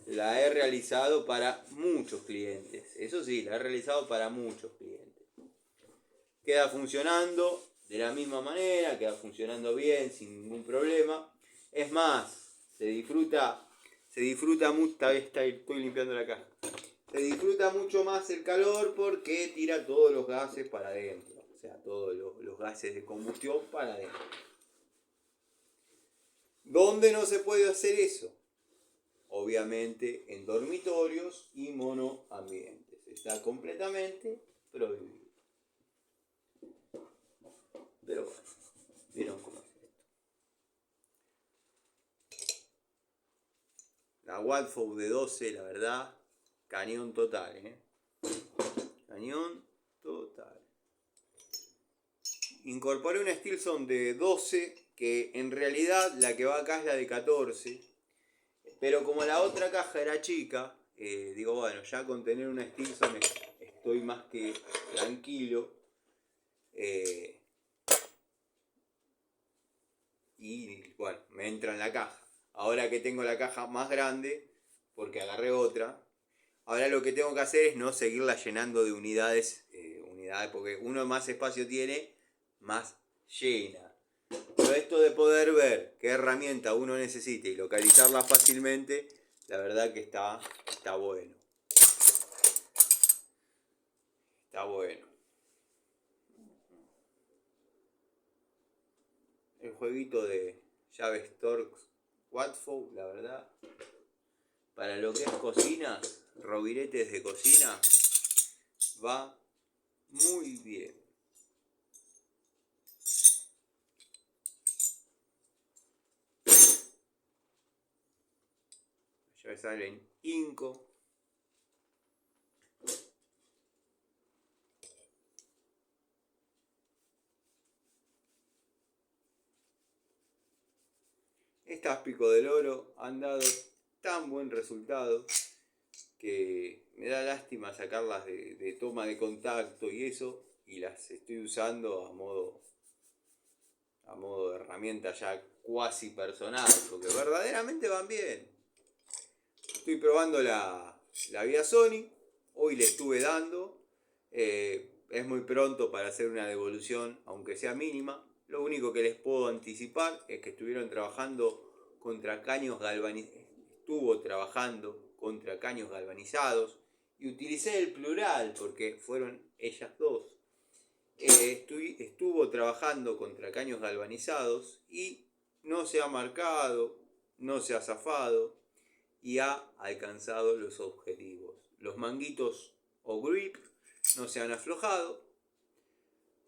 La he realizado para muchos clientes, eso sí, la he realizado para muchos clientes. Queda funcionando de la misma manera, queda funcionando bien, sin ningún problema. Es más, se disfruta mucho, estoy limpiando la caja. Se disfruta mucho más el calor porque tira todos los gases para adentro. O sea, todos los gases de combustión para adentro. ¿Dónde no se puede hacer eso? Obviamente en dormitorios y monoambientes. Está completamente prohibido. Pero bueno, vieron cómo es esto. La Watfow de 12, la verdad, cañón total, Cañón total. Incorporé una Stilson de 12, que en realidad la que va acá es la de 14. Pero como la otra caja era chica, digo, bueno, ya con tener una Stilson estoy más que tranquilo. Y bueno, me entra en la caja. Ahora que tengo la caja más grande, porque agarré otra, ahora lo que tengo que hacer es no seguirla llenando de unidades, porque uno más espacio tiene, más llena. Pero esto de poder ver qué herramienta uno necesita y localizarla fácilmente, la verdad que está bueno. Está bueno. El jueguito de llaves Torx Watfow, la verdad, para lo que es cocina, robiretes de cocina, va muy bien. Las llaves salen Inco. Estas Pico del Oro han dado tan buen resultado que me da lástima sacarlas de toma de contacto y eso, y las estoy usando a modo de herramienta ya cuasi personal, porque verdaderamente van bien. Estoy probando la vía Sony, hoy le estuve dando, es muy pronto para hacer una devolución, aunque sea mínima. Lo único que les puedo anticipar es que estuvieron trabajando contra caños galvanizados, y utilicé el plural porque fueron ellas dos. Estuvo trabajando contra caños galvanizados y no se ha marcado, no se ha zafado y ha alcanzado los objetivos. Los manguitos o grip no se han aflojado,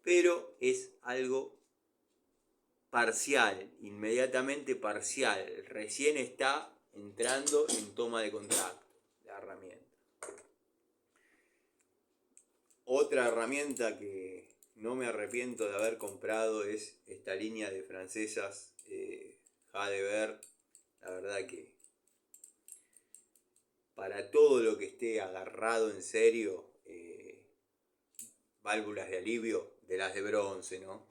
pero es algo parcial, inmediatamente parcial. Recién está entrando en toma de contacto la herramienta. Otra herramienta que no me arrepiento de haber comprado es esta línea de francesas Jadever. La verdad que para todo lo que esté agarrado en serio, válvulas de alivio, de las de bronce, ¿no?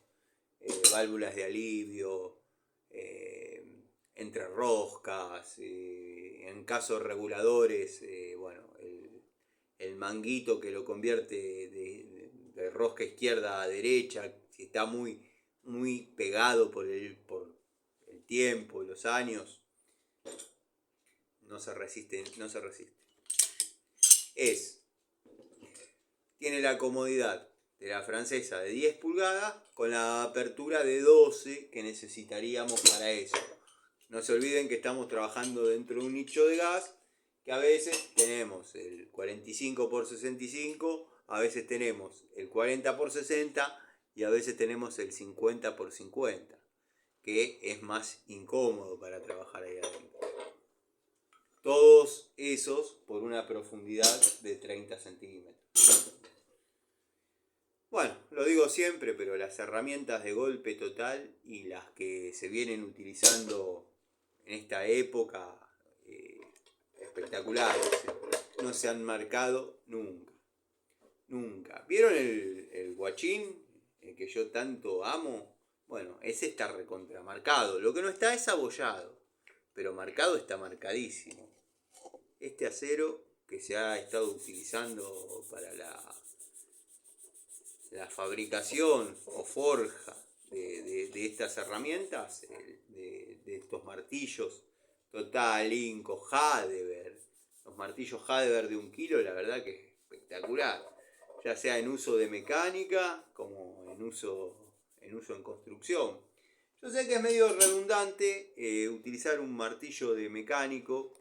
Válvulas de alivio, entre roscas, en casos reguladores, bueno, el manguito que lo convierte de rosca izquierda a derecha, si está muy pegado por el tiempo, los años, no se resiste. Tiene la comodidad de la francesa de 10 pulgadas con la apertura de 12 que necesitaríamos para eso. No se olviden que estamos trabajando dentro de un nicho de gas, que a veces tenemos el 45x65, a veces tenemos el 40x60 y a veces tenemos el 50x50, que es más incómodo para trabajar ahí adentro. Todos esos por una profundidad de 30 centímetros. Bueno, lo digo siempre, pero las herramientas de golpe total y las que se vienen utilizando en esta época, espectaculares, no se han marcado nunca. Nunca. ¿Vieron el guachín, el que yo tanto amo? Bueno, ese está recontramarcado. Lo que no está es abollado, pero marcado está marcadísimo. Este acero que se ha estado utilizando para la fabricación o forja de estas herramientas, de estos martillos Total, Inco, Hadeber, los martillos Hadeber de 1 kilo, la verdad que es espectacular, ya sea en uso de mecánica como en uso en construcción. Yo sé que es medio redundante utilizar un martillo de mecánico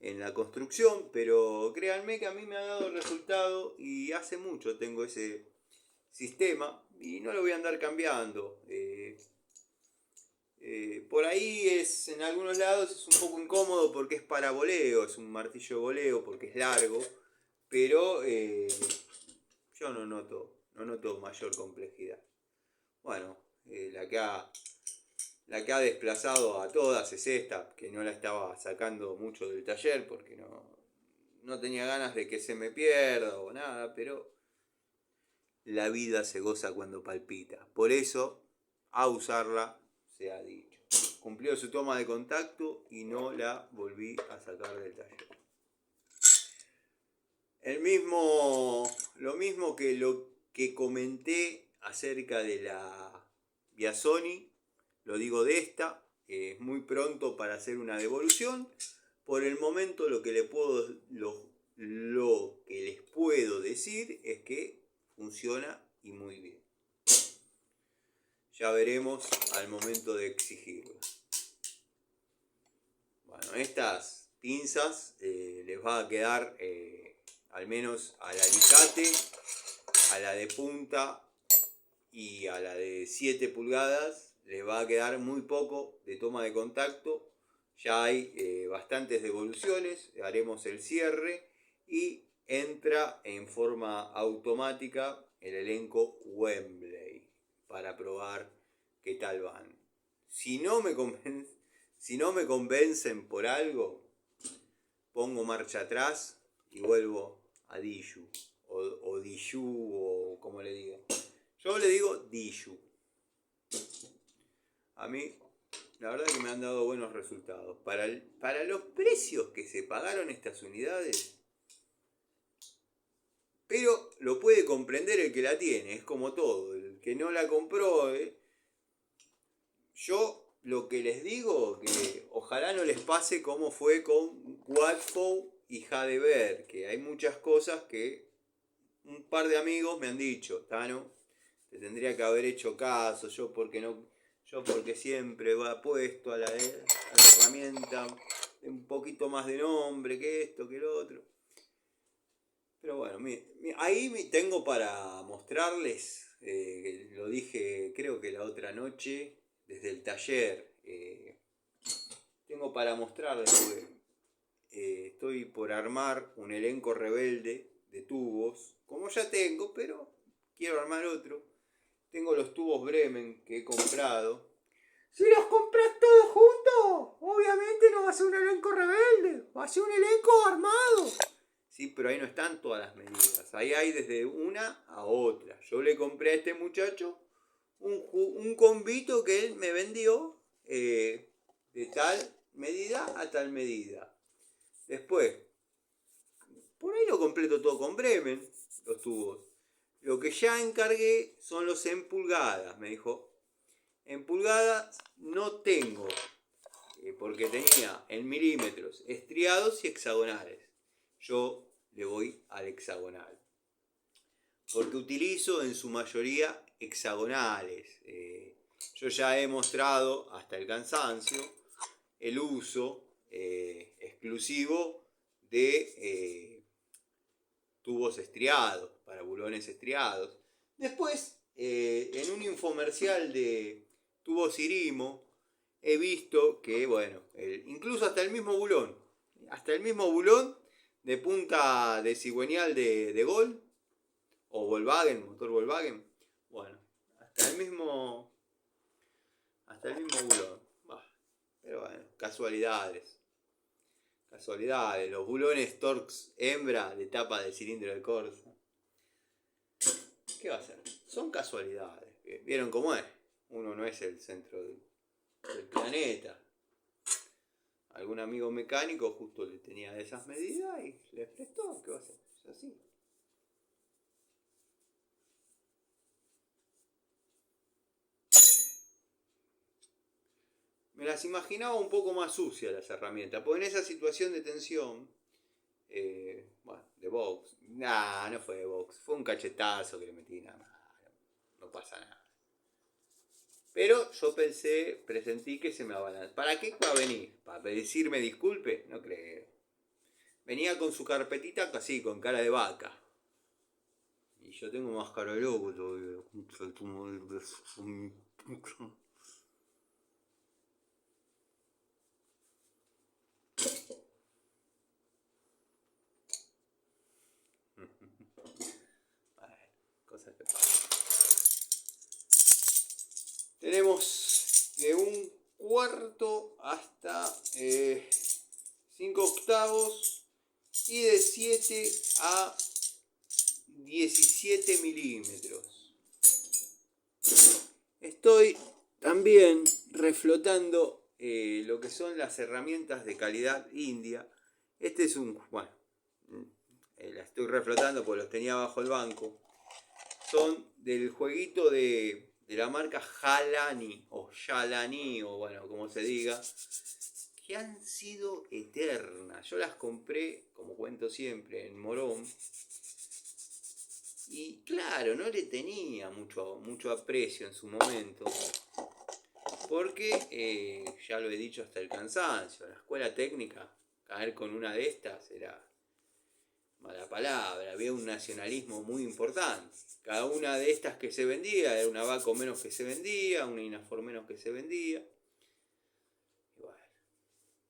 en la construcción, pero créanme que a mí me ha dado resultado y hace mucho tengo ese sistema y no lo voy a andar cambiando. Por ahí en algunos lados es un poco incómodo porque es para voleo, es un martillo de voleo porque es largo, pero yo no noto mayor complejidad. Bueno, la que ha desplazado a todas es esta, que no la estaba sacando mucho del taller porque no tenía ganas de que se me pierda o nada, pero la vida se goza cuando palpita. Por eso, a usarla se ha dicho. Cumplió su toma de contacto y no la volví a sacar del taller. Lo mismo que lo que comenté acerca de la Biasoni, lo digo de esta, es muy pronto para hacer una devolución. Por el momento lo que les puedo decir es que funciona y muy bien. Ya veremos al momento de exigirla. Bueno, estas pinzas les va a quedar al menos al alicate, a la de punta y a la de 7 pulgadas les va a quedar muy poco de toma de contacto. Ya hay bastantes devoluciones, haremos el cierre y entra en forma automática el elenco Wembley para probar qué tal van. Si no me convencen por algo, pongo marcha atrás y vuelvo a Diju o Diju o como le digo. Yo le digo Diju. A mí la verdad que me han dado buenos resultados. Para los precios que se pagaron estas unidades, pero lo puede comprender el que la tiene, es como todo. El que no la compró, yo lo que les digo, que ojalá no les pase como fue con Watfow y Hadeber, que hay muchas cosas que un par de amigos me han dicho, Tano, te tendría que haber hecho caso, yo porque siempre va puesto a la herramienta un poquito más de nombre que esto, que lo otro. Pero bueno, ahí tengo para mostrarles, lo dije creo que la otra noche, desde el taller, tengo para mostrarles, porque estoy por armar un elenco rebelde de tubos, como ya tengo, pero quiero armar otro. Tengo los tubos Bremen que he comprado. Si los compras todos juntos, obviamente no va a ser un elenco rebelde, va a ser un elenco armado. Sí, pero ahí no están todas las medidas. Ahí hay desde una a otra. Yo le compré a este muchacho un combito que él me vendió de tal medida a tal medida. Después, por ahí lo completo todo con Bremen, los tubos. Lo que ya encargué son los en pulgadas. Me dijo, en pulgadas no tengo, porque tenía en milímetros estriados y hexagonales. Yo le voy al hexagonal, porque utilizo en su mayoría hexagonales. Yo ya he mostrado hasta el cansancio el uso exclusivo de tubos estriados, para bulones estriados. Después, en un infomercial de tubos Irimo, he visto que, bueno, incluso hasta el mismo bulón, Hasta el mismo bulón de punta de cigüeñal de Gol o Volkswagen, motor Volkswagen. Bueno, hasta el mismo bulón. Bah, pero bueno, casualidades. Los bulones Torx hembra de tapa del cilindro del Corsa. ¿Qué va a ser? Son casualidades. ¿Vieron cómo es? Uno no es el centro del planeta. Algún amigo mecánico justo le tenía de esas medidas y le prestó. ¿Qué va a hacer? Es así. Me las imaginaba un poco más sucias las herramientas, porque en esa situación de tensión, bueno, de box, no fue de box, fue un cachetazo que le metí, nada más, no pasa nada. Pero yo presentí que se me abalanzó. ¿Para qué va a venir? ¿Para decirme disculpe? No creo. Venía con su carpetita así, con cara de vaca. Y yo tengo más cara de loco todavía. Cosas que pasan. Tenemos de 1/4 hasta 5/8 y de 7 a 17 milímetros. Estoy también reflotando lo que son las herramientas de calidad india. Este es bueno, la estoy reflotando porque los tenía bajo el banco. Son del jueguito de la marca Jalani o Yalani o bueno, como se diga, que han sido eternas. Yo las compré, como cuento siempre, en Morón. Y claro, no le tenía mucho aprecio en su momento. Porque, ya lo he dicho hasta el cansancio, la escuela técnica, caer con una de estas era mala palabra, había un nacionalismo muy importante. Cada una de estas que se vendía era una Baco menos que se vendía, una Inafor menos que se vendía. Y bueno,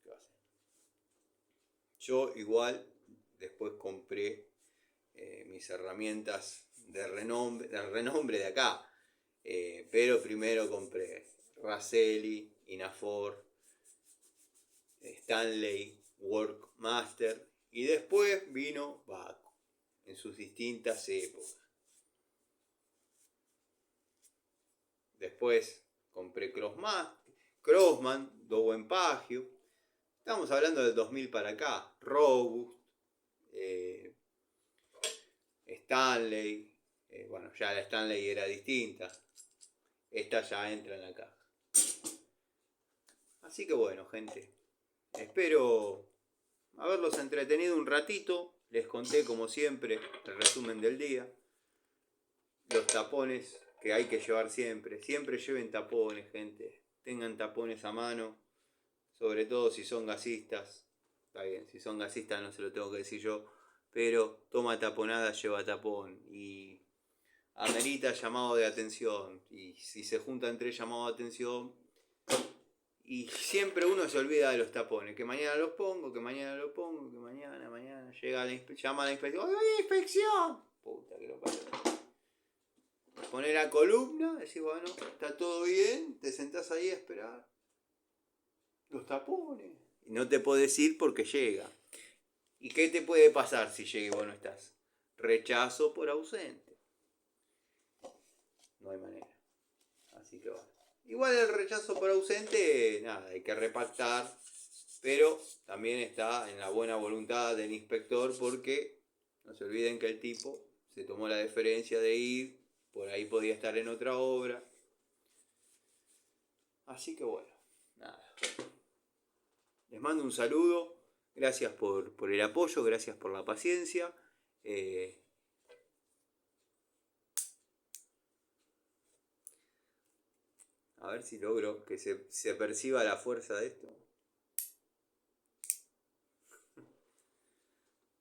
¿qué va a hacer? Yo igual después compré mis herramientas de renombre de acá. Pero primero compré Raselli, Inafor, Stanley, Workmaster y después vino Baco en sus distintas épocas. Después compré Crossman, Dow Empagio. Estamos hablando del 2000 para acá. Robust, Stanley. Bueno, ya la Stanley era distinta. Esta ya entra en la caja. Así que bueno, gente. Espero haberlos entretenido un ratito. Les conté como siempre el resumen del día. Los tapones que hay que llevar siempre. Siempre lleven tapones, gente. Tengan tapones a mano. Sobre todo si son gasistas. Está bien, si son gasistas no se lo tengo que decir yo. Pero toma taponada, lleva tapón. Y amerita llamado de atención. Y si se juntan 3 llamados de atención. Y siempre uno se olvida de los tapones. Que mañana los pongo, que mañana llega llama a la inspección. ¡Oye, inspección! Puta que lo parió. Poner la columna, decir, bueno, está todo bien, te sentás ahí a esperar. Los tapones. Y no te podés ir porque llega. ¿Y qué te puede pasar si llega y vos no estás? Rechazo por ausente. No hay manera. Así que bueno. Igual el rechazo por ausente, nada, hay que repactar. Pero también está en la buena voluntad del inspector porque no se olviden que el tipo se tomó la deferencia de ir. Por ahí podía estar en otra obra. Así que bueno, nada. Les mando un saludo. Gracias por el apoyo, gracias por la paciencia. A ver si logro que se perciba la fuerza de esto.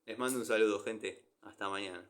Les mando un saludo, gente. Hasta mañana.